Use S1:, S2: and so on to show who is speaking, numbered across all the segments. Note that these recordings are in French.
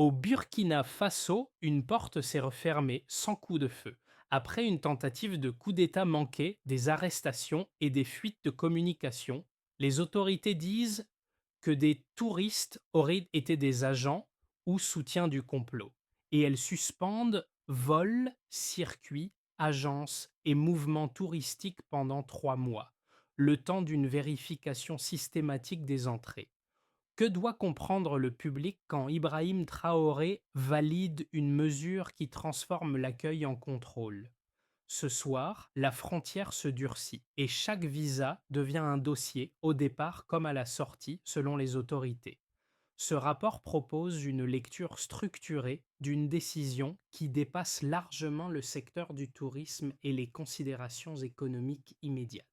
S1: Au Burkina Faso, une porte s'est refermée sans coup de feu, après une tentative de coup d'État manqué, des arrestations et des fuites de communication. Les autorités disent que des touristes auraient été des agents ou soutiens du complot, et elles suspendent vols, circuits, agences et mouvements touristiques pendant 3 mois, le temps d'une vérification systématique des entrées. Que doit comprendre le public quand Ibrahim Traoré valide une mesure qui transforme l'accueil en contrôle? Ce soir, la frontière se durcit et chaque visa devient un dossier, au départ comme à la sortie, selon les autorités. Ce rapport propose une lecture structurée d'une décision qui dépasse largement le secteur du tourisme et les considérations économiques immédiates.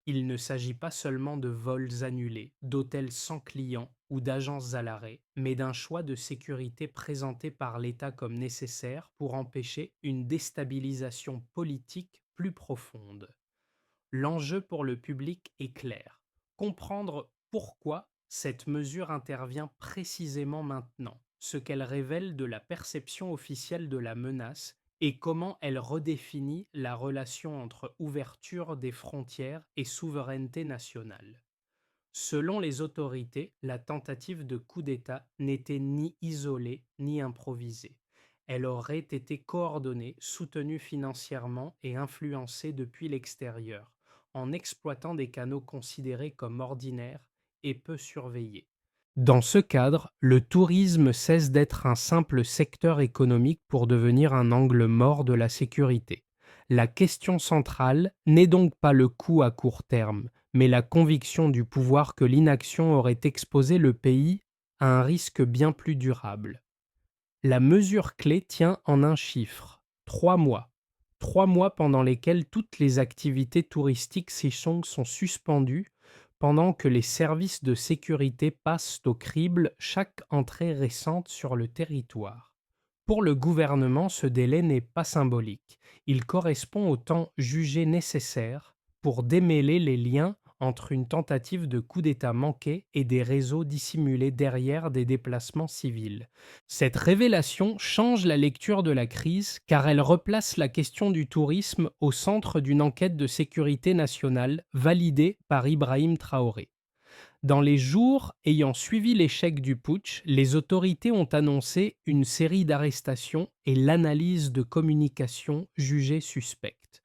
S1: Il ne s'agit pas seulement de vols annulés, d'hôtels sans clients ou d'agences à l'arrêt, mais d'un choix de sécurité présenté par l'État comme nécessaire pour empêcher une déstabilisation politique plus profonde. L'enjeu pour le public est clair: comprendre pourquoi cette mesure intervient précisément maintenant, ce qu'elle révèle de la perception officielle de la menace et comment elle redéfinit la relation entre ouverture des frontières et souveraineté nationale. Selon les autorités, la tentative de coup d'État n'était ni isolée ni improvisée. Elle aurait été coordonnée, soutenue financièrement et influencée depuis l'extérieur, en exploitant des canaux considérés comme ordinaires et peu surveillés. Dans ce cadre, le tourisme cesse d'être un simple secteur économique pour devenir un angle mort de la sécurité. La question centrale n'est donc pas le coût à court terme, mais la conviction du pouvoir que l'inaction aurait exposé le pays à un risque bien plus durable. La mesure clé tient en un chiffre: 3 mois. 3 mois pendant lesquels toutes les activités touristiques Sichong sont suspendues, pendant que les services de sécurité passent au crible chaque entrée récente sur le territoire. Pour le gouvernement, ce délai n'est pas symbolique. Il correspond au temps jugé nécessaire pour démêler les liens entre une tentative de coup d'État manqué et des réseaux dissimulés derrière des déplacements civils. Cette révélation change la lecture de la crise car elle replace la question du tourisme au centre d'une enquête de sécurité nationale validée par Ibrahim Traoré. Dans les jours ayant suivi l'échec du putsch, les autorités ont annoncé une série d'arrestations et l'analyse de communication jugée suspecte.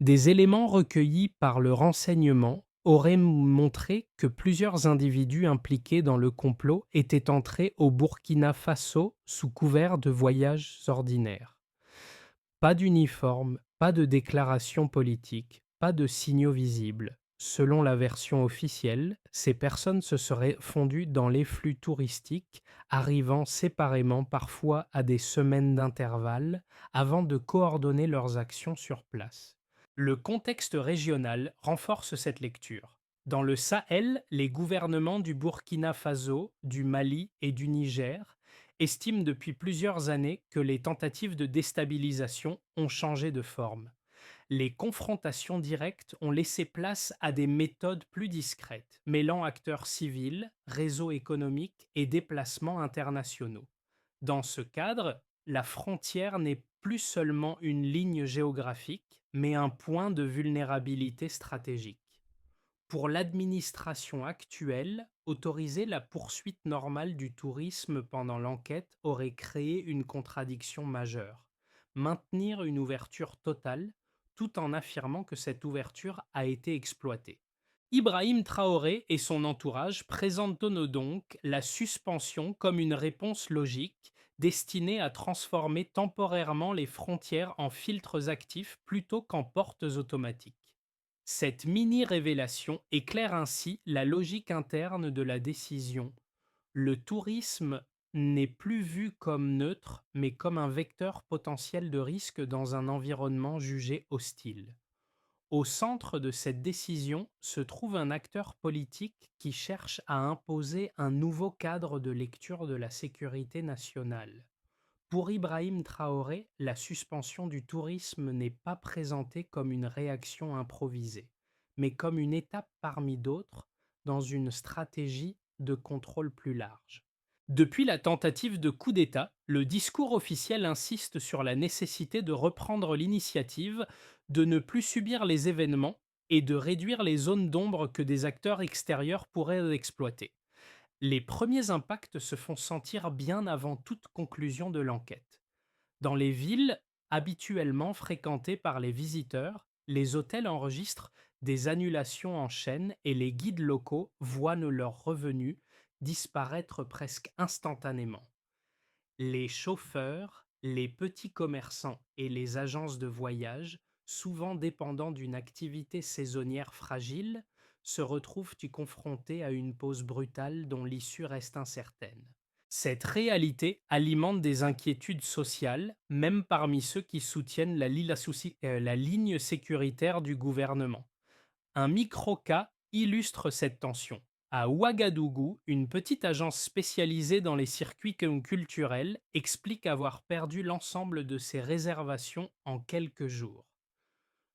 S1: Des éléments recueillis par le renseignement auraient montré que plusieurs individus impliqués dans le complot étaient entrés au Burkina Faso sous couvert de voyages ordinaires. Pas d'uniforme, pas de déclaration politique, pas de signaux visibles. Selon la version officielle, ces personnes se seraient fondues dans les flux touristiques, arrivant séparément parfois à des semaines d'intervalle, avant de coordonner leurs actions sur place. Le contexte régional renforce cette lecture. Dans le Sahel, les gouvernements du Burkina Faso, du Mali et du Niger estiment depuis plusieurs années que les tentatives de déstabilisation ont changé de forme. Les confrontations directes ont laissé place à des méthodes plus discrètes, mêlant acteurs civils, réseaux économiques et déplacements internationaux. Dans ce cadre, la frontière n'est plus seulement une ligne géographique, mais un point de vulnérabilité stratégique. Pour l'administration actuelle, autoriser la poursuite normale du tourisme pendant l'enquête aurait créé une contradiction majeure: maintenir une ouverture totale tout en affirmant que cette ouverture a été exploitée. Ibrahim Traoré et son entourage présentent donc la suspension comme une réponse logique destinée à transformer temporairement les frontières en filtres actifs plutôt qu'en portes automatiques. Cette mini-révélation éclaire ainsi la logique interne de la décision: le tourisme n'est plus vu comme neutre, mais comme un vecteur potentiel de risque dans un environnement jugé hostile. Au centre de cette décision se trouve un acteur politique qui cherche à imposer un nouveau cadre de lecture de la sécurité nationale. Pour Ibrahim Traoré, la suspension du tourisme n'est pas présentée comme une réaction improvisée, mais comme une étape parmi d'autres dans une stratégie de contrôle plus large. Depuis la tentative de coup d'État, le discours officiel insiste sur la nécessité de reprendre l'initiative, de ne plus subir les événements et de réduire les zones d'ombre que des acteurs extérieurs pourraient exploiter. Les premiers impacts se font sentir bien avant toute conclusion de l'enquête. Dans les villes habituellement fréquentées par les visiteurs, les hôtels enregistrent des annulations en chaîne et les guides locaux voient leurs revenus disparaître presque instantanément. Les chauffeurs, les petits commerçants et les agences de voyage, souvent dépendants d'une activité saisonnière fragile, se retrouvent confrontés à une pause brutale dont l'issue reste incertaine. Cette réalité alimente des inquiétudes sociales, même parmi ceux qui soutiennent la ligne sécuritaire du gouvernement. Un micro-cas illustre cette tension. À Ouagadougou, une petite agence spécialisée dans les circuits culturels explique avoir perdu l'ensemble de ses réservations en quelques jours.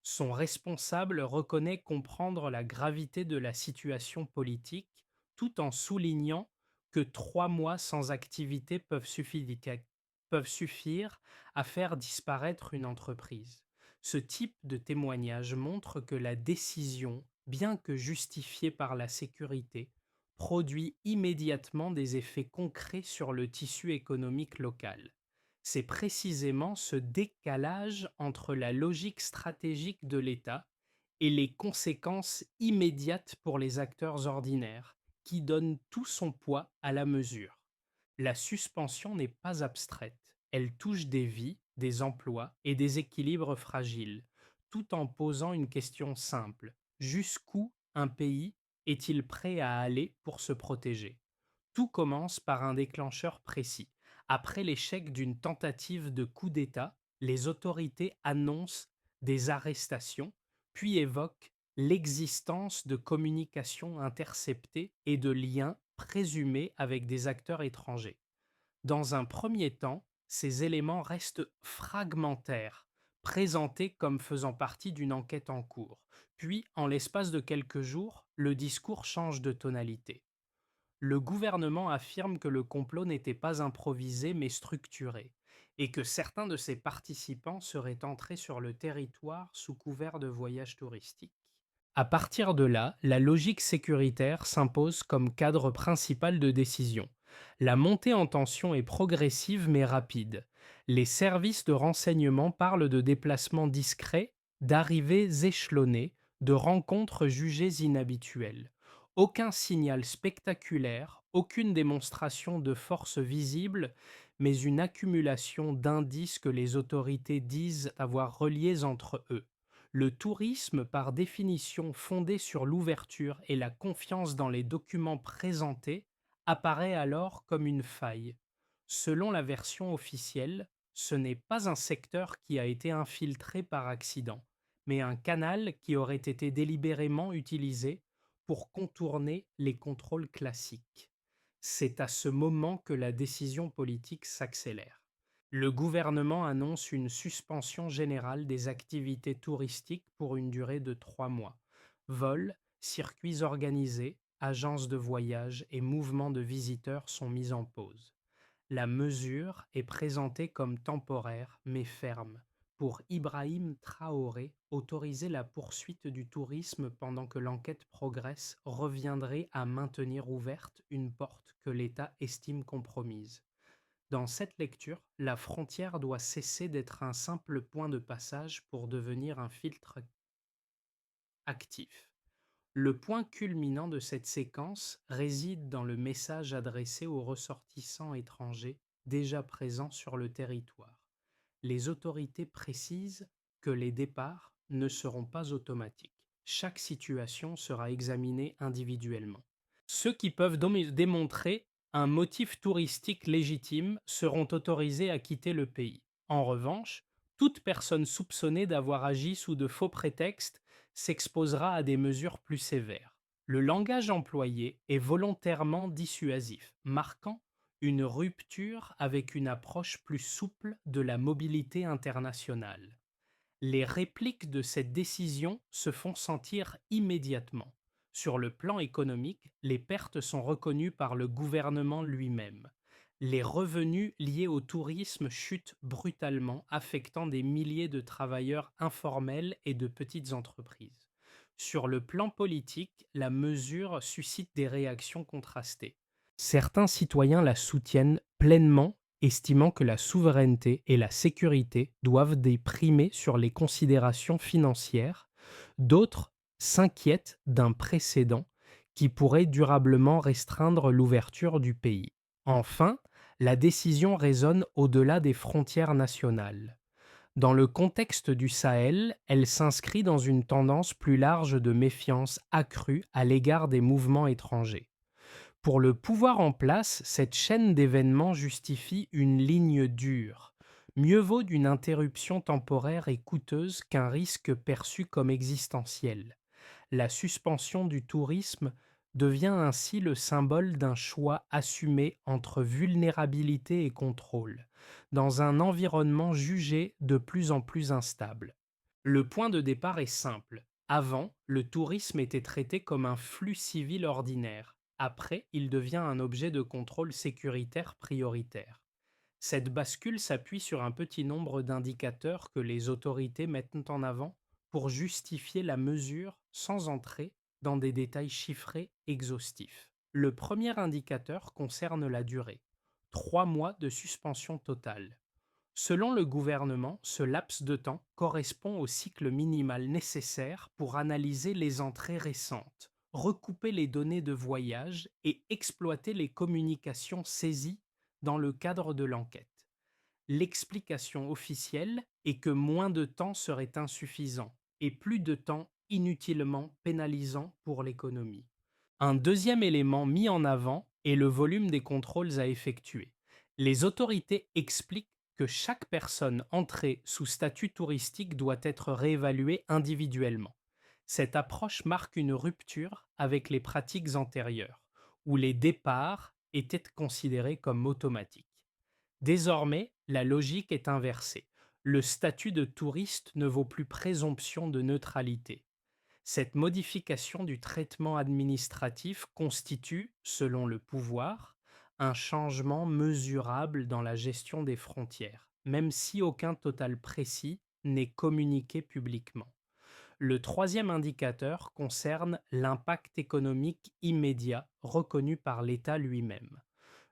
S1: Son responsable reconnaît comprendre la gravité de la situation politique, tout en soulignant que 3 mois sans activité peuvent suffire à faire disparaître une entreprise. Ce type de témoignage montre que la décision, bien que justifiée par la sécurité, produit immédiatement des effets concrets sur le tissu économique local. C'est précisément ce décalage entre la logique stratégique de l'État et les conséquences immédiates pour les acteurs ordinaires qui donne tout son poids à la mesure. La suspension n'est pas abstraite, elle touche des vies, des emplois et des équilibres fragiles, tout en posant une question simple. Jusqu'où un pays est-il prêt à aller pour se protéger? Tout commence par un déclencheur précis. Après l'échec d'une tentative de coup d'État, les autorités annoncent des arrestations, puis évoquent l'existence de communications interceptées et de liens présumés avec des acteurs étrangers. Dans un premier temps, ces éléments restent fragmentaires, présentés comme faisant partie d'une enquête en cours. Puis, en l'espace de quelques jours, le discours change de tonalité. Le gouvernement affirme que le complot n'était pas improvisé mais structuré, et que certains de ses participants seraient entrés sur le territoire sous couvert de voyages touristiques. À partir de là, la logique sécuritaire s'impose comme cadre principal de décision. La montée en tension est progressive mais rapide. Les services de renseignement parlent de déplacements discrets, d'arrivées échelonnées, de rencontres jugées inhabituelles. Aucun signal spectaculaire, aucune démonstration de force visible, mais une accumulation d'indices que les autorités disent avoir reliés entre eux. Le tourisme, par définition fondé sur l'ouverture et la confiance dans les documents présentés, apparaît alors comme une faille. Selon la version officielle, ce n'est pas un secteur qui a été infiltré par accident, mais un canal qui aurait été délibérément utilisé pour contourner les contrôles classiques. C'est à ce moment que la décision politique s'accélère. Le gouvernement annonce une suspension générale des activités touristiques pour une durée de 3 mois. Vols, circuits organisés, agences de voyage et mouvements de visiteurs sont mis en pause. La mesure est présentée comme temporaire mais ferme. Pour Ibrahim Traoré, autoriser la poursuite du tourisme pendant que l'enquête progresse reviendrait à maintenir ouverte une porte que l'État estime compromise. Dans cette lecture, la frontière doit cesser d'être un simple point de passage pour devenir un filtre actif. Le point culminant de cette séquence réside dans le message adressé aux ressortissants étrangers déjà présents sur le territoire. Les autorités précisent que les départs ne seront pas automatiques. Chaque situation sera examinée individuellement. Ceux qui peuvent démontrer un motif touristique légitime seront autorisés à quitter le pays. En revanche, toute personne soupçonnée d'avoir agi sous de faux prétextes s'exposera à des mesures plus sévères. Le langage employé est volontairement dissuasif, marquant une rupture avec une approche plus souple de la mobilité internationale. Les répliques de cette décision se font sentir immédiatement. Sur le plan économique, les pertes sont reconnues par le gouvernement lui-même. Les revenus liés au tourisme chutent brutalement, affectant des milliers de travailleurs informels et de petites entreprises. Sur le plan politique, la mesure suscite des réactions contrastées. Certains citoyens la soutiennent pleinement, estimant que la souveraineté et la sécurité doivent primer sur les considérations financières. D'autres s'inquiètent d'un précédent qui pourrait durablement restreindre l'ouverture du pays. Enfin, la décision résonne au-delà des frontières nationales. Dans le contexte du Sahel, elle s'inscrit dans une tendance plus large de méfiance accrue à l'égard des mouvements étrangers. Pour le pouvoir en place, cette chaîne d'événements justifie une ligne dure. Mieux vaut d'une interruption temporaire et coûteuse qu'un risque perçu comme existentiel. La suspension du tourisme devient ainsi le symbole d'un choix assumé entre vulnérabilité et contrôle, dans un environnement jugé de plus en plus instable. Le point de départ est simple. Avant, le tourisme était traité comme un flux civil ordinaire. Après, il devient un objet de contrôle sécuritaire prioritaire. Cette bascule s'appuie sur un petit nombre d'indicateurs que les autorités mettent en avant pour justifier la mesure sans entrer dans des détails chiffrés exhaustifs. Le premier indicateur concerne la durée. 3 mois de suspension totale. Selon le gouvernement, ce laps de temps correspond au cycle minimal nécessaire pour analyser les entrées récentes, recouper les données de voyage et exploiter les communications saisies dans le cadre de l'enquête. L'explication officielle est que moins de temps serait insuffisant et plus de temps inutilement pénalisant pour l'économie. Un deuxième élément mis en avant est le volume des contrôles à effectuer. Les autorités expliquent que chaque personne entrée sous statut touristique doit être réévaluée individuellement. Cette approche marque une rupture avec les pratiques antérieures, où les départs étaient considérés comme automatiques. Désormais, la logique est inversée. Le statut de touriste ne vaut plus présomption de neutralité. Cette modification du traitement administratif constitue, selon le pouvoir, un changement mesurable dans la gestion des frontières, même si aucun total précis n'est communiqué publiquement. Le troisième indicateur concerne l'impact économique immédiat reconnu par l'État lui-même.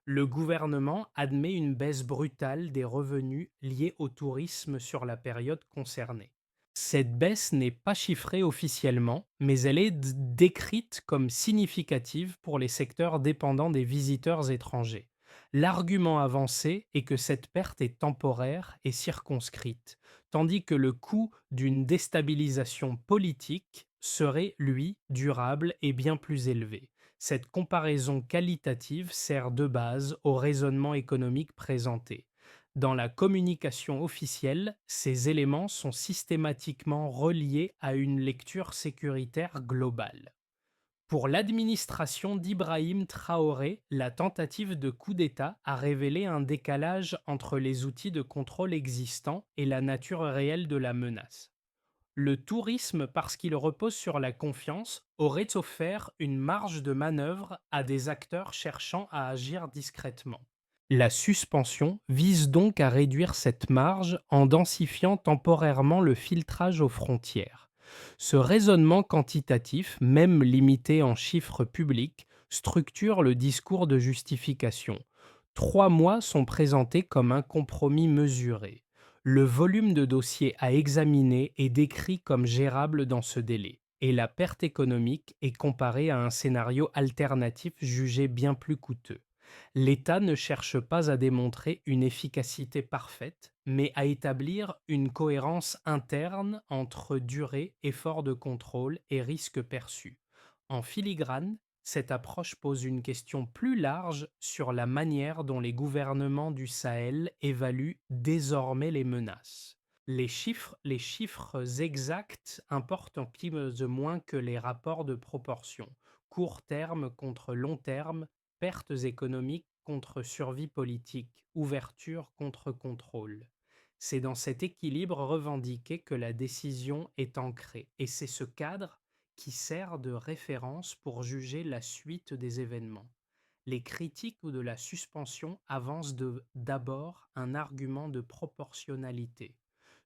S1: Le gouvernement admet une baisse brutale des revenus liés au tourisme sur la période concernée. Cette baisse n'est pas chiffrée officiellement, mais elle est décrite comme significative pour les secteurs dépendants des visiteurs étrangers. L'argument avancé est que cette perte est temporaire et circonscrite, tandis que le coût d'une déstabilisation politique serait, lui, durable et bien plus élevé. Cette comparaison qualitative sert de base au raisonnement économique présenté. Dans la communication officielle, ces éléments sont systématiquement reliés à une lecture sécuritaire globale. Pour l'administration d'Ibrahim Traoré, la tentative de coup d'État a révélé un décalage entre les outils de contrôle existants et la nature réelle de la menace. Le tourisme, parce qu'il repose sur la confiance, aurait offert une marge de manœuvre à des acteurs cherchant à agir discrètement. La suspension vise donc à réduire cette marge en densifiant temporairement le filtrage aux frontières. Ce raisonnement quantitatif, même limité en chiffres publics, structure le discours de justification. 3 mois sont présentés comme un compromis mesuré. Le volume de dossiers à examiner est décrit comme gérable dans ce délai, et la perte économique est comparée à un scénario alternatif jugé bien plus coûteux. L'État ne cherche pas à démontrer une efficacité parfaite, mais à établir une cohérence interne entre durée, effort de contrôle et risque perçu. En filigrane, cette approche pose une question plus large sur la manière dont les gouvernements du Sahel évaluent désormais les menaces. Les chiffres exacts importent en prime de moins que les rapports de proportion, court terme contre long terme, pertes économiques contre survie politique, ouverture contre contrôle. C'est dans cet équilibre revendiqué que la décision est ancrée, et c'est ce cadre qui sert de référence pour juger la suite des événements. Les critiques ou de la suspension avancent d'abord un argument de proportionnalité.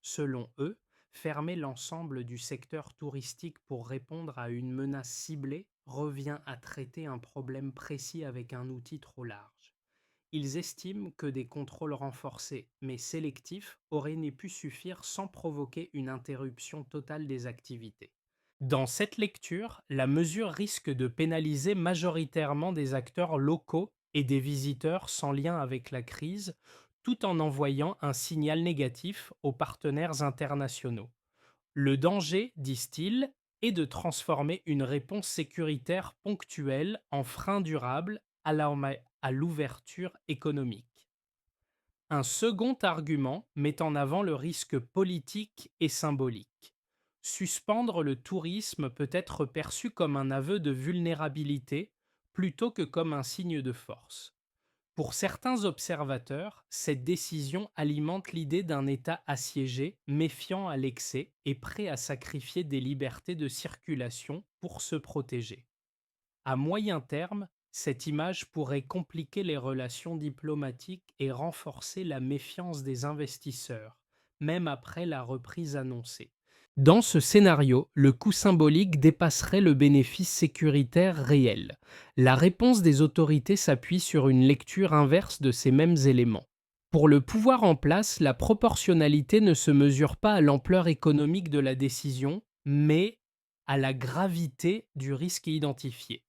S1: Selon eux, fermer l'ensemble du secteur touristique pour répondre à une menace ciblée revient à traiter un problème précis avec un outil trop large. Ils estiment que des contrôles renforcés mais sélectifs auraient pu suffire sans provoquer une interruption totale des activités. Dans cette lecture, la mesure risque de pénaliser majoritairement des acteurs locaux et des visiteurs sans lien avec la crise, tout en envoyant un signal négatif aux partenaires internationaux. Le danger, disent-ils, est de transformer une réponse sécuritaire ponctuelle en frein durable à l'ouverture économique. Un second argument met en avant le risque politique et symbolique. Suspendre le tourisme peut être perçu comme un aveu de vulnérabilité plutôt que comme un signe de force. Pour certains observateurs, cette décision alimente l'idée d'un État assiégé, méfiant à l'excès et prêt à sacrifier des libertés de circulation pour se protéger. À moyen terme, cette image pourrait compliquer les relations diplomatiques et renforcer la méfiance des investisseurs, même après la reprise annoncée. Dans ce scénario, le coût symbolique dépasserait le bénéfice sécuritaire réel. La réponse des autorités s'appuie sur une lecture inverse de ces mêmes éléments. Pour le pouvoir en place, la proportionnalité ne se mesure pas à l'ampleur économique de la décision, mais à la gravité du risque identifié.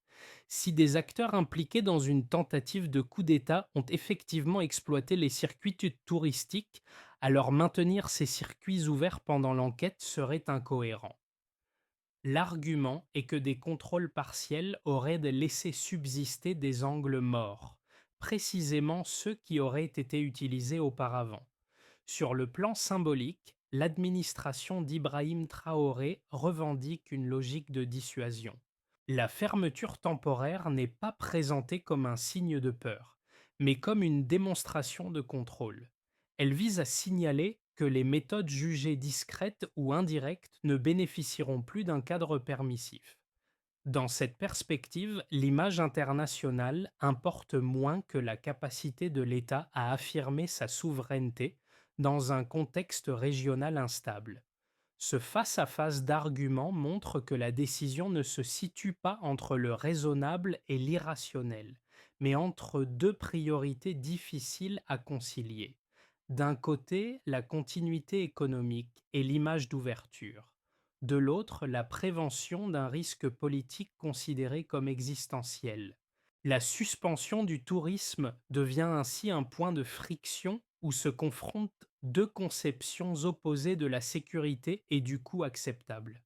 S1: Si des acteurs impliqués dans une tentative de coup d'État ont effectivement exploité les circuits touristiques, alors maintenir ces circuits ouverts pendant l'enquête serait incohérent. L'argument est que des contrôles partiels auraient laissé subsister des angles morts, précisément ceux qui auraient été utilisés auparavant. Sur le plan symbolique, l'administration d'Ibrahim Traoré revendique une logique de dissuasion. La fermeture temporaire n'est pas présentée comme un signe de peur, mais comme une démonstration de contrôle. Elle vise à signaler que les méthodes jugées discrètes ou indirectes ne bénéficieront plus d'un cadre permissif. Dans cette perspective, l'image internationale importe moins que la capacité de l'État à affirmer sa souveraineté dans un contexte régional instable. Ce face-à-face d'arguments montre que la décision ne se situe pas entre le raisonnable et l'irrationnel, mais entre deux priorités difficiles à concilier. D'un côté, la continuité économique et l'image d'ouverture. De l'autre, la prévention d'un risque politique considéré comme existentiel. La suspension du tourisme devient ainsi un point de friction où se confrontent deux conceptions opposées de la sécurité et du coût acceptable.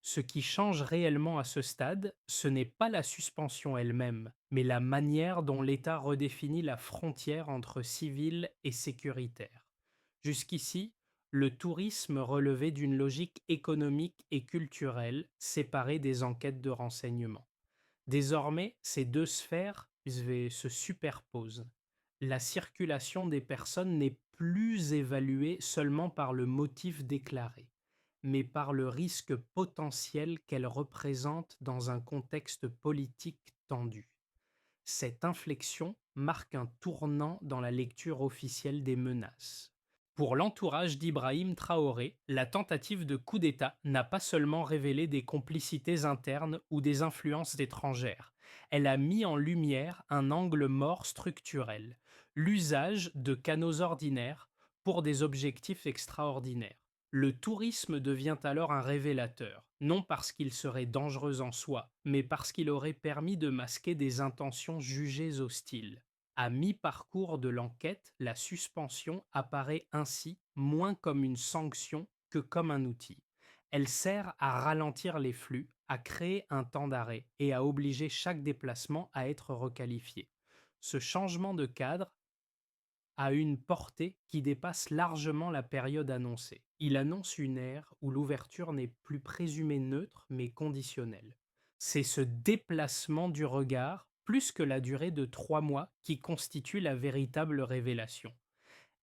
S1: Ce qui change réellement à ce stade, ce n'est pas la suspension elle-même, mais la manière dont l'État redéfinit la frontière entre civil et sécuritaire. Jusqu'ici, le tourisme relevait d'une logique économique et culturelle séparée des enquêtes de renseignement. Désormais, ces deux sphères se superposent. La circulation des personnes n'est plus évaluée seulement par le motif déclaré, mais par le risque potentiel qu'elle représente dans un contexte politique tendu. Cette inflexion marque un tournant dans la lecture officielle des menaces. Pour l'entourage d'Ibrahim Traoré, la tentative de coup d'État n'a pas seulement révélé des complicités internes ou des influences étrangères, elle a mis en lumière un angle mort structurel, l'usage de canaux ordinaires pour des objectifs extraordinaires. Le tourisme devient alors un révélateur, non parce qu'il serait dangereux en soi, mais parce qu'il aurait permis de masquer des intentions jugées hostiles. À mi-parcours de l'enquête, la suspension apparaît ainsi moins comme une sanction que comme un outil. Elle sert à ralentir les flux, à créer un temps d'arrêt et à obliger chaque déplacement à être requalifié. Ce changement de cadre a une portée qui dépasse largement la période annoncée. Il annonce une ère où l'ouverture n'est plus présumée neutre mais conditionnelle. C'est ce déplacement du regard, plus que la durée de 3 mois, qui constitue la véritable révélation.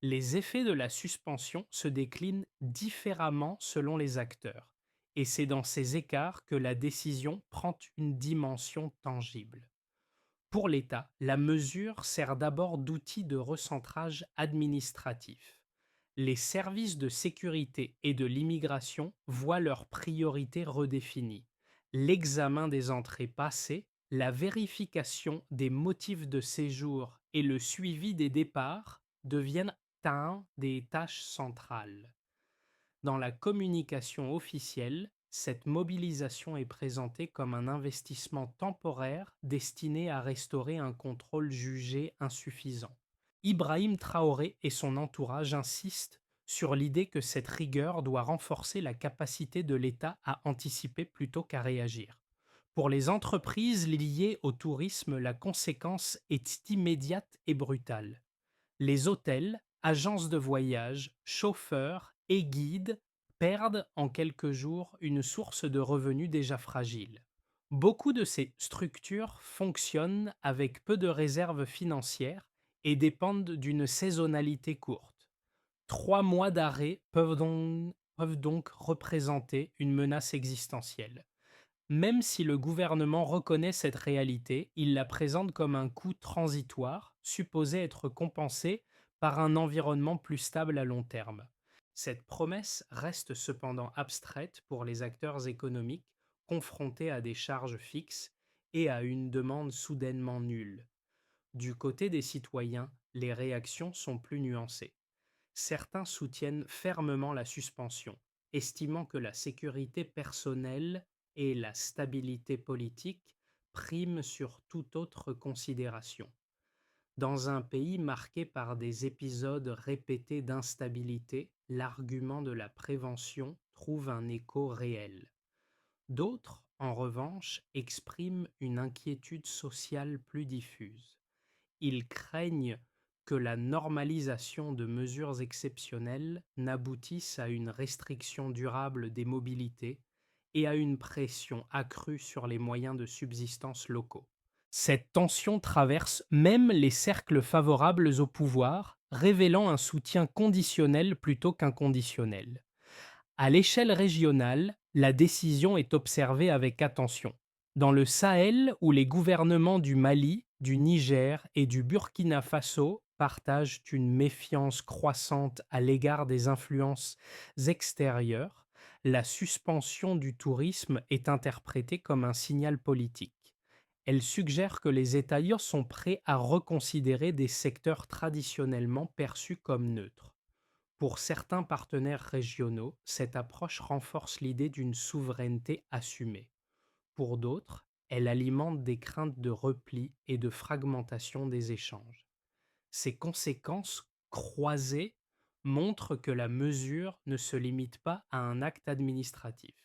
S1: Les effets de la suspension se déclinent différemment selon les acteurs, et c'est dans ces écarts que la décision prend une dimension tangible. Pour l'État, la mesure sert d'abord d'outil de recentrage administratif. Les services de sécurité et de l'immigration voient leurs priorités redéfinies. L'examen des entrées passées, la vérification des motifs de séjour et le suivi des départs deviennent un des tâches centrales. Dans la communication officielle, cette mobilisation est présentée comme un investissement temporaire destiné à restaurer un contrôle jugé insuffisant. Ibrahim Traoré et son entourage insistent sur l'idée que cette rigueur doit renforcer la capacité de l'État à anticiper plutôt qu'à réagir. Pour les entreprises liées au tourisme, la conséquence est immédiate et brutale. Les hôtels, agences de voyage, chauffeurs et guides perdent en quelques jours une source de revenus déjà fragile. Beaucoup de ces structures fonctionnent avec peu de réserves financières et dépendent d'une saisonnalité courte. 3 mois d'arrêt peuvent donc représenter une menace existentielle. Même si le gouvernement reconnaît cette réalité, il la présente comme un coût transitoire, supposé être compensé par un environnement plus stable à long terme. Cette promesse reste cependant abstraite pour les acteurs économiques confrontés à des charges fixes et à une demande soudainement nulle. Du côté des citoyens, les réactions sont plus nuancées. Certains soutiennent fermement la suspension, estimant que la sécurité personnelle et la stabilité politique priment sur toute autre considération. Dans un pays marqué par des épisodes répétés d'instabilité, l'argument de la prévention trouve un écho réel. D'autres, en revanche, expriment une inquiétude sociale plus diffuse. Ils craignent que la normalisation de mesures exceptionnelles n'aboutisse à une restriction durable des mobilités et à une pression accrue sur les moyens de subsistance locaux. Cette tension traverse même les cercles favorables au pouvoir, révélant un soutien conditionnel plutôt qu'inconditionnel. À l'échelle régionale, la décision est observée avec attention. Dans le Sahel, où les gouvernements du Mali, du Niger et du Burkina Faso partagent une méfiance croissante à l'égard des influences extérieures, la suspension du tourisme est interprétée comme un signal politique. Elle suggère que les États sont prêts à reconsidérer des secteurs traditionnellement perçus comme neutres. Pour certains partenaires régionaux, cette approche renforce l'idée d'une souveraineté assumée. Pour d'autres, elle alimente des craintes de repli et de fragmentation des échanges. Ces conséquences croisées montrent que la mesure ne se limite pas à un acte administratif.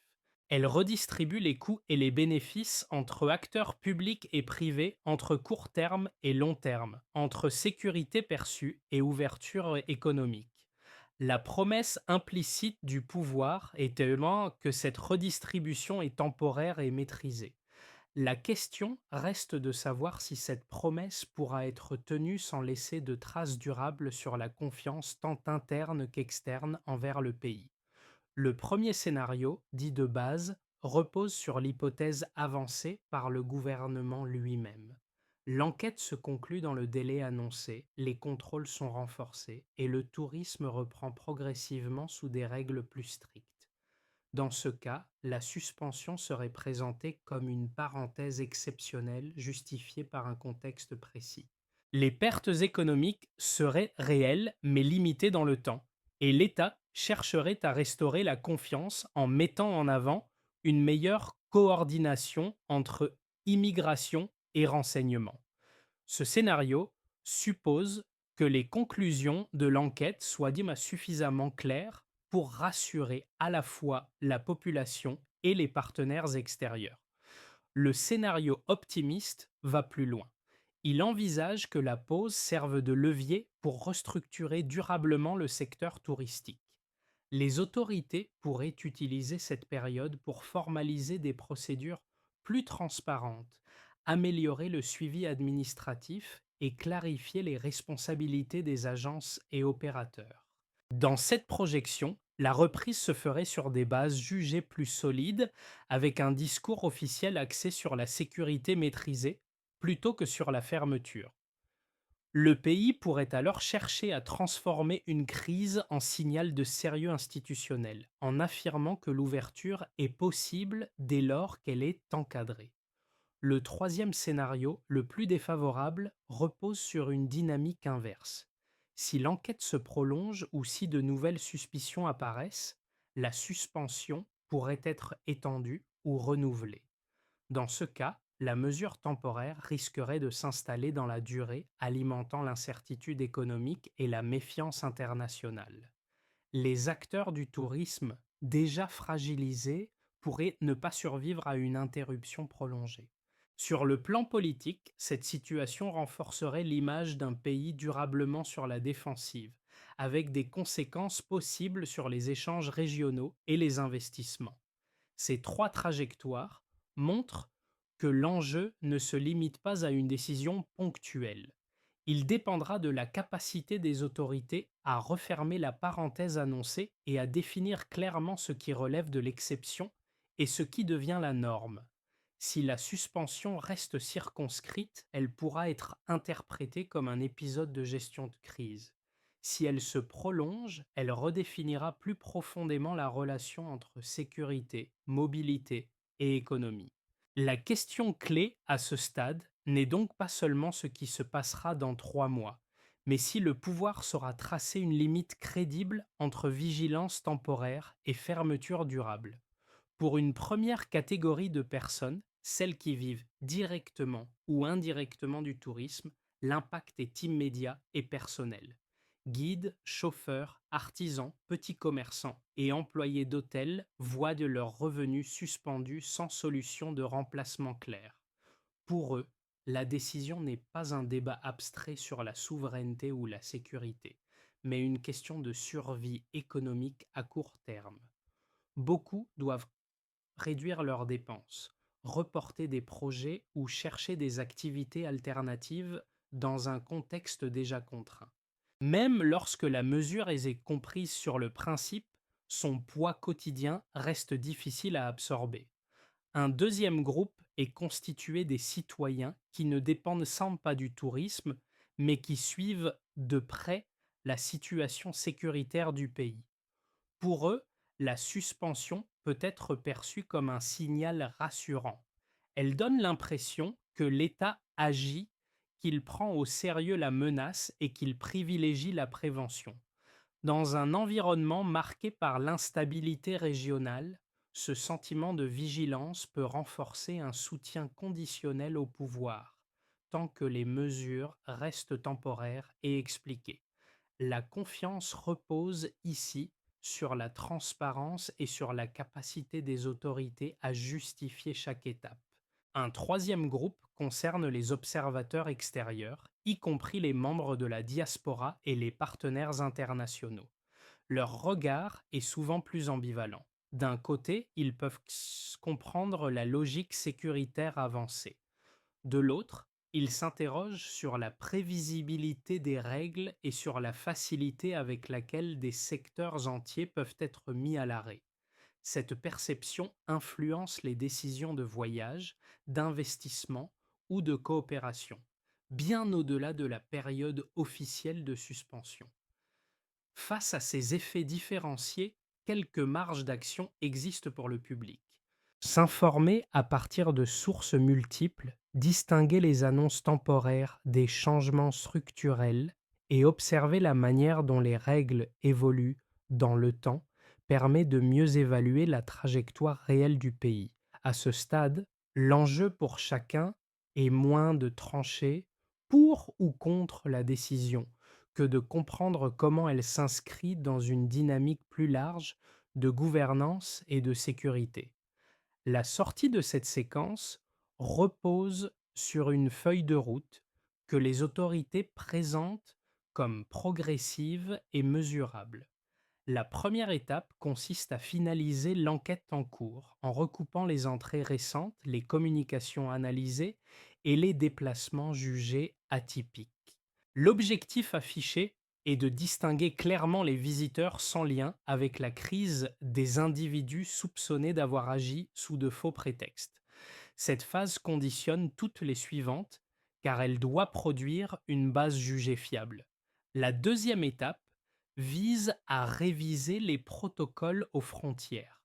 S1: Elle redistribue les coûts et les bénéfices entre acteurs publics et privés, entre court terme et long terme, entre sécurité perçue et ouverture économique. La promesse implicite du pouvoir est tellement que cette redistribution est temporaire et maîtrisée. La question reste de savoir si cette promesse pourra être tenue sans laisser de traces durables sur la confiance tant interne qu'externe envers le pays. Le premier scénario, dit de base, repose sur l'hypothèse avancée par le gouvernement lui-même. L'enquête se conclut dans le délai annoncé, les contrôles sont renforcés et le tourisme reprend progressivement sous des règles plus strictes. Dans ce cas, la suspension serait présentée comme une parenthèse exceptionnelle justifiée par un contexte précis. Les pertes économiques seraient réelles mais limitées dans le temps, et l'État chercherait à restaurer la confiance en mettant en avant une meilleure coordination entre immigration et renseignement. Ce scénario suppose que les conclusions de l'enquête soient suffisamment claires pour rassurer à la fois la population et les partenaires extérieurs. Le scénario optimiste va plus loin. Il envisage que la pause serve de levier pour restructurer durablement le secteur touristique. Les autorités pourraient utiliser cette période pour formaliser des procédures plus transparentes, améliorer le suivi administratif et clarifier les responsabilités des agences et opérateurs. Dans cette projection, la reprise se ferait sur des bases jugées plus solides, avec un discours officiel axé sur la sécurité maîtrisée, plutôt que sur la fermeture. Le pays pourrait alors chercher à transformer une crise en signal de sérieux institutionnel, en affirmant que l'ouverture est possible dès lors qu'elle est encadrée. Le troisième scénario, le plus défavorable, repose sur une dynamique inverse. Si l'enquête se prolonge ou si de nouvelles suspicions apparaissent, la suspension pourrait être étendue ou renouvelée. Dans ce cas, la mesure temporaire risquerait de s'installer dans la durée, alimentant l'incertitude économique et la méfiance internationale. Les acteurs du tourisme, déjà fragilisés, pourraient ne pas survivre à une interruption prolongée. Sur le plan politique, cette situation renforcerait l'image d'un pays durablement sur la défensive, avec des conséquences possibles sur les échanges régionaux et les investissements. Ces trois trajectoires montrent que l'enjeu ne se limite pas à une décision ponctuelle. Il dépendra de la capacité des autorités à refermer la parenthèse annoncée et à définir clairement ce qui relève de l'exception et ce qui devient la norme. Si la suspension reste circonscrite, elle pourra être interprétée comme un épisode de gestion de crise. Si elle se prolonge, elle redéfinira plus profondément la relation entre sécurité, mobilité et économie. La question clé à ce stade n'est donc pas seulement ce qui se passera dans 3 mois, mais si le pouvoir saura tracer une limite crédible entre vigilance temporaire et fermeture durable. Pour une première catégorie de personnes, celles qui vivent directement ou indirectement du tourisme, l'impact est immédiat et personnel. Guides, chauffeurs, artisans, petits commerçants et employés d'hôtels voient de leurs revenus suspendus sans solution de remplacement clair. Pour eux, la décision n'est pas un débat abstrait sur la souveraineté ou la sécurité, mais une question de survie économique à court terme. Beaucoup doivent réduire leurs dépenses, reporter des projets ou chercher des activités alternatives dans un contexte déjà contraint. Même lorsque la mesure est comprise sur le principe, son poids quotidien reste difficile à absorber. Un deuxième groupe est constitué des citoyens qui ne dépendent sans pas du tourisme, mais qui suivent de près la situation sécuritaire du pays. Pour eux, la suspension peut être perçue comme un signal rassurant. Elle donne l'impression que l'État agit, qu'il prend au sérieux la menace et qu'il privilégie la prévention. Dans un environnement marqué par l'instabilité régionale, ce sentiment de vigilance peut renforcer un soutien conditionnel au pouvoir, tant que les mesures restent temporaires et expliquées. La confiance repose ici sur la transparence et sur la capacité des autorités à justifier chaque étape. Un troisième groupe concerne les observateurs extérieurs, y compris les membres de la diaspora et les partenaires internationaux. Leur regard est souvent plus ambivalent. D'un côté, ils peuvent comprendre la logique sécuritaire avancée. De l'autre, ils s'interrogent sur la prévisibilité des règles et sur la facilité avec laquelle des secteurs entiers peuvent être mis à l'arrêt. Cette perception influence les décisions de voyage, d'investissement ou de coopération, bien au-delà de la période officielle de suspension. Face à ces effets différenciés, quelques marges d'action existent pour le public. S'informer à partir de sources multiples, distinguer les annonces temporaires des changements structurels et observer la manière dont les règles évoluent dans le temps permet de mieux évaluer la trajectoire réelle du pays. À ce stade, l'enjeu pour chacun est moins de trancher pour ou contre la décision que de comprendre comment elle s'inscrit dans une dynamique plus large de gouvernance et de sécurité. La sortie de cette séquence repose sur une feuille de route que les autorités présentent comme progressive et mesurable. La première étape consiste à finaliser l'enquête en cours en recoupant les entrées récentes, les communications analysées et les déplacements jugés atypiques. L'objectif affiché est de distinguer clairement les visiteurs sans lien avec la crise des individus soupçonnés d'avoir agi sous de faux prétextes. Cette phase conditionne toutes les suivantes car elle doit produire une base jugée fiable. La deuxième étape vise à réviser les protocoles aux frontières.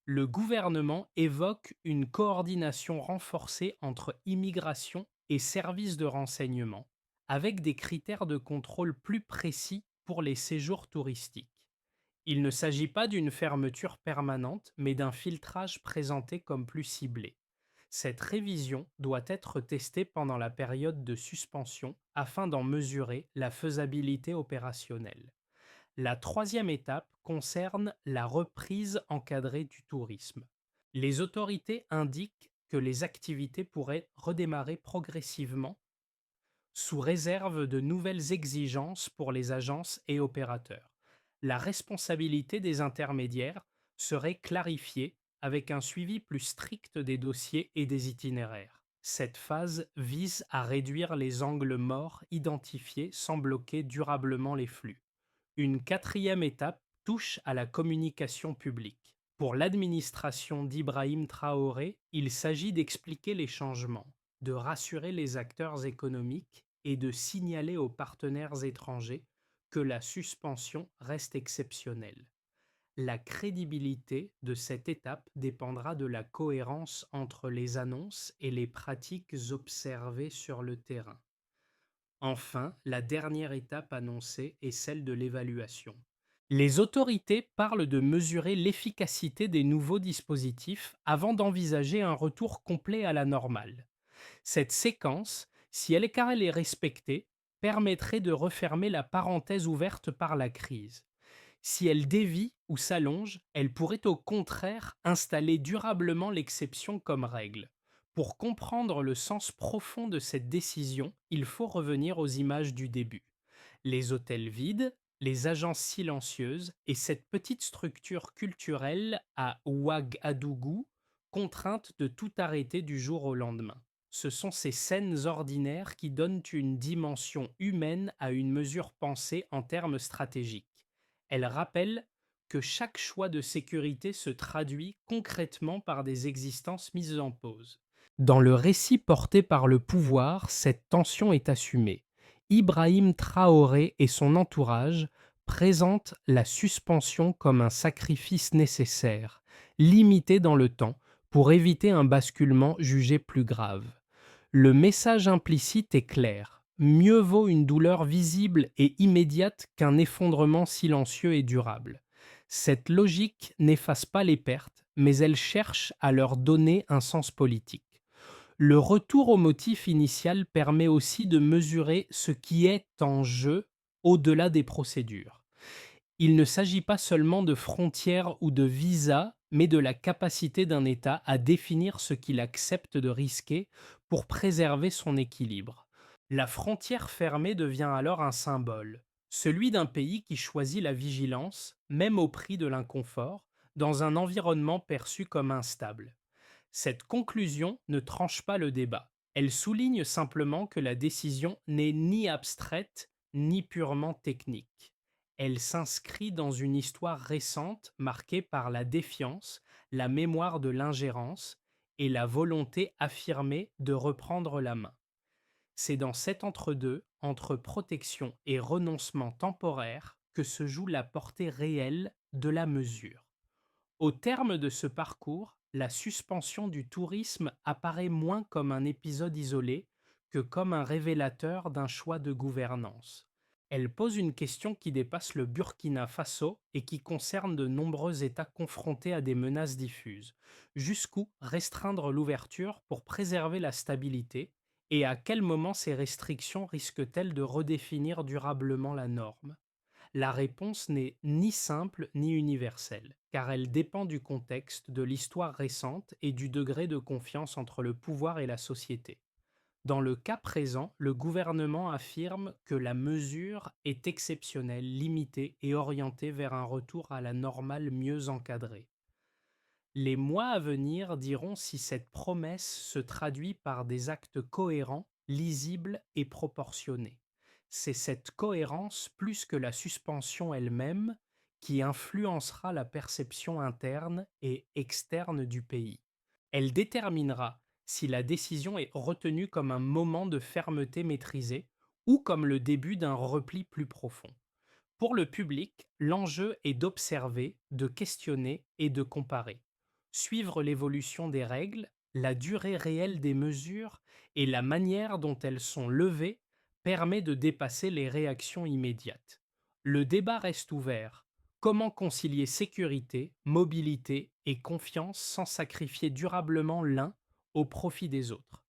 S1: Le gouvernement évoque une coordination renforcée entre immigration et services de renseignement, avec des critères de contrôle plus précis pour les séjours touristiques. Il ne s'agit pas d'une fermeture permanente, mais d'un filtrage présenté comme plus ciblé. Cette révision doit être testée pendant la période de suspension afin d'en mesurer la faisabilité opérationnelle. La troisième étape concerne la reprise encadrée du tourisme. Les autorités indiquent que les activités pourraient redémarrer progressivement sous réserve de nouvelles exigences pour les agences et opérateurs. La responsabilité des intermédiaires serait clarifiée avec un suivi plus strict des dossiers et des itinéraires. Cette phase vise à réduire les angles morts identifiés sans bloquer durablement les flux. Une quatrième étape touche à la communication publique. Pour l'administration d'Ibrahim Traoré, il s'agit d'expliquer les changements, de rassurer les acteurs économiques et de signaler aux partenaires étrangers que la suspension reste exceptionnelle. La crédibilité de cette étape dépendra de la cohérence entre les annonces et les pratiques observées sur le terrain. Enfin, la dernière étape annoncée est celle de l'évaluation. Les autorités parlent de mesurer l'efficacité des nouveaux dispositifs avant d'envisager un retour complet à la normale. Cette séquence, si elle est respectée, permettrait de refermer la parenthèse ouverte par la crise. Si elle dévie ou s'allonge, elle pourrait au contraire installer durablement l'exception comme règle. Pour comprendre le sens profond de cette décision, il faut revenir aux images du début. Les hôtels vides, les agences silencieuses et cette petite structure culturelle à Ouagadougou, contrainte de tout arrêter du jour au lendemain. Ce sont ces scènes ordinaires qui donnent une dimension humaine à une mesure pensée en termes stratégiques. Elle rappelle que chaque choix de sécurité se traduit concrètement par des existences mises en pause. Dans le récit porté par le pouvoir, cette tension est assumée. Ibrahim Traoré et son entourage présentent la suspension comme un sacrifice nécessaire, limité dans le temps, pour éviter un basculement jugé plus grave. Le message implicite est clair. Mieux vaut une douleur visible et immédiate qu'un effondrement silencieux et durable. Cette logique n'efface pas les pertes, mais elle cherche à leur donner un sens politique. Le retour au motif initial permet aussi de mesurer ce qui est en jeu au-delà des procédures. Il ne s'agit pas seulement de frontières ou de visas, mais de la capacité d'un État à définir ce qu'il accepte de risquer pour préserver son équilibre. La frontière fermée devient alors un symbole, celui d'un pays qui choisit la vigilance, même au prix de l'inconfort, dans un environnement perçu comme instable. Cette conclusion ne tranche pas le débat. Elle souligne simplement que la décision n'est ni abstraite ni purement technique. Elle s'inscrit dans une histoire récente marquée par la défiance, la mémoire de l'ingérence et la volonté affirmée de reprendre la main. C'est dans cet entre-deux, entre protection et renoncement temporaire, que se joue la portée réelle de la mesure. Au terme de ce parcours, la suspension du tourisme apparaît moins comme un épisode isolé que comme un révélateur d'un choix de gouvernance. Elle pose une question qui dépasse le Burkina Faso et qui concerne de nombreux États confrontés à des menaces diffuses. Jusqu'où restreindre l'ouverture pour préserver la stabilité et à quel moment ces restrictions risquent-elles de redéfinir durablement la norme? La réponse n'est ni simple ni universelle, car elle dépend du contexte, de l'histoire récente et du degré de confiance entre le pouvoir et la société. Dans le cas présent, le gouvernement affirme que la mesure est exceptionnelle, limitée et orientée vers un retour à la normale mieux encadrée. Les mois à venir diront si cette promesse se traduit par des actes cohérents, lisibles et proportionnés. C'est cette cohérence, plus que la suspension elle-même, qui influencera la perception interne et externe du pays. Elle déterminera si la décision est retenue comme un moment de fermeté maîtrisée ou comme le début d'un repli plus profond. Pour le public, l'enjeu est d'observer, de questionner et de comparer. Suivre l'évolution des règles, la durée réelle des mesures et la manière dont elles sont levées permet de dépasser les réactions immédiates. Le débat reste ouvert. Comment concilier sécurité, mobilité et confiance sans sacrifier durablement l'un au profit des autres?